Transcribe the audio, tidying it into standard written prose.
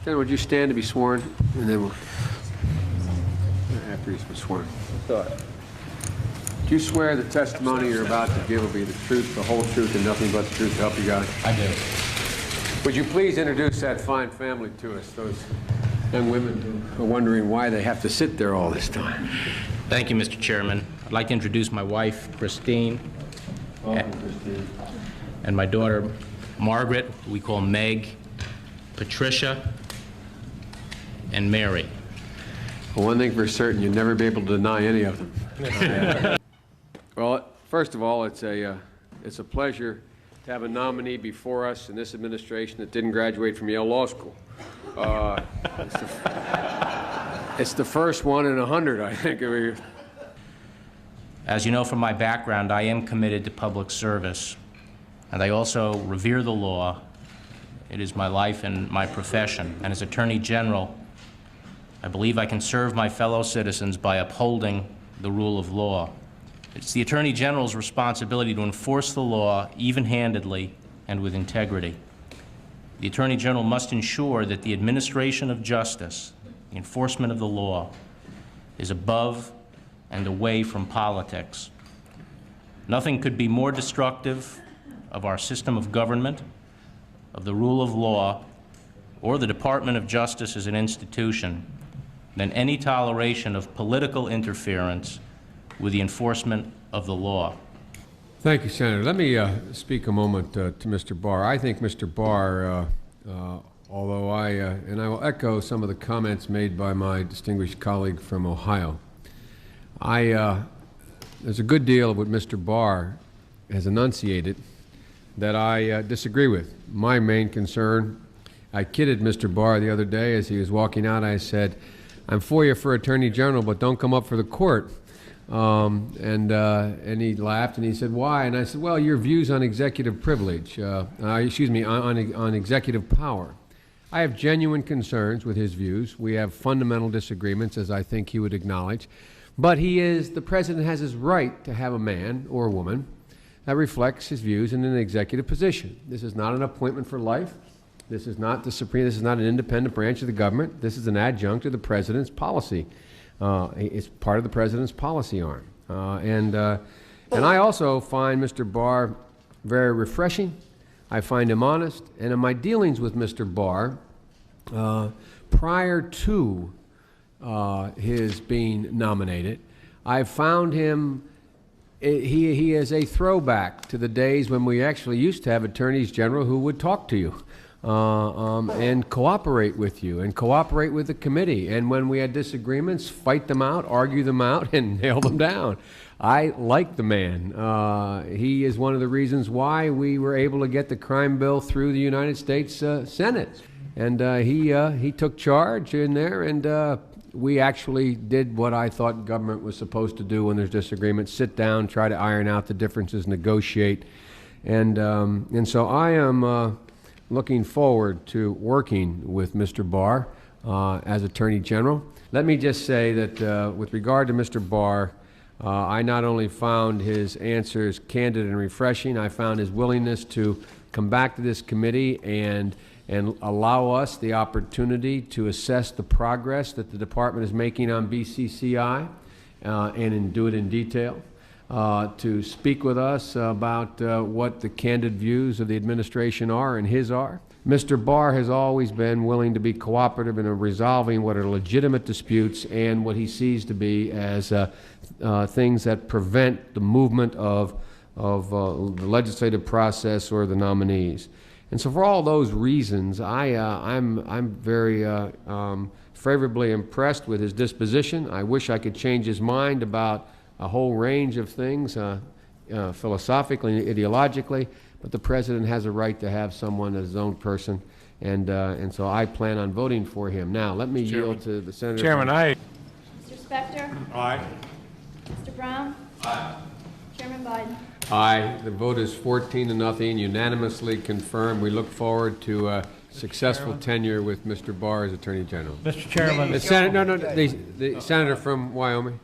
Then would you stand to be sworn? And then we'll, after he's been sworn. Do you swear the testimony you're about to give will be the truth, the whole truth, and nothing but the truth to help you God? I do. Would you please introduce that fine family to us, those young women who are wondering why they have to sit there all this time? Thank you, Mr. Chairman. I'd like to introduce my wife, Christine, Welcome, Christine. and my daughter, Margaret, who we call Meg, Patricia, and Mary. Well, one thing for certain, you'll never be able to deny any of them. Well, first of all, it's a pleasure to have a nominee before us in this administration that didn't graduate from Yale Law School. It's the first one in 100, I think. As you know from my background, I am committed to public service, and I also revere the law. It is my life and my profession. And as Attorney General, I believe I can serve my fellow citizens by upholding the rule of law. It's the Attorney General's responsibility to enforce the law even-handedly and with integrity. The Attorney General must ensure that the administration of justice, the enforcement of the law, is above and away from politics. Nothing could be more destructive of our system of government, of the rule of law, or the Department of Justice as an institution than any toleration of political interference with the enforcement of the law. Thank you, Senator. Let me speak a moment to Mr. Barr. I think Mr. Barr, although and I will echo some of the comments made by my distinguished colleague from Ohio. There's a good deal of what Mr. Barr has enunciated that I disagree with. My main concern, I kidded Mr. Barr the other day as he was walking out. I said, "I'm for you for Attorney General, but don't come up for the court." And he laughed and he said, "Why?" And I said, "Well, your views on executive privilege, on executive power." I have genuine concerns with his views. We have fundamental disagreements, as I think he would acknowledge. But the president has his right to have a man or a woman that reflects his views in an executive position. This is not an appointment for life. This is not the Supreme, this is not an independent branch of the government. This is an adjunct to the president's policy. It's part of the president's policy arm. And I also find Mr. Barr very refreshing. I find him honest. And in my dealings with Mr. Barr, prior to his being nominated, I found him, he is a throwback to the days when we actually used to have attorneys general who would talk to you and cooperate with you and cooperate with the committee. And when we had disagreements, fight them out, argue them out, and nail them down. I like the man. He is one of the reasons why we were able to get the crime bill through the United States Senate. And he took charge in there, and we actually did what I thought government was supposed to do when there's disagreement: sit down, try to iron out the differences, negotiate. And so I am looking forward to working with Mr. Barr as Attorney General. Let me just say that with regard to Mr. Barr, I not only found his answers candid and refreshing, I found his willingness to come back to this committee and allow us the opportunity to assess the progress that the department is making on BCCI and do it in detail, to speak with us about what the candid views of the administration are and his are. Mr. Barr has always been willing to be cooperative in resolving what are legitimate disputes and what he sees to be as things that prevent the movement of the legislative process or the nominees. And so for all those reasons, I'm very favorably impressed with his disposition. I wish I could change his mind about a whole range of things, philosophically and ideologically, but the president has a right to have someone as his own person, and so I plan on voting for him. Now, let me yield to the senator. Chairman, aye. Mr. Spector? Aye. Mr. Brown? Aye. Chairman Biden? Aye. The vote is 14-0, unanimously confirmed. We look forward to a successful tenure with Mr. Barr as Attorney General. Mr. Chairman. The senator from Wyoming.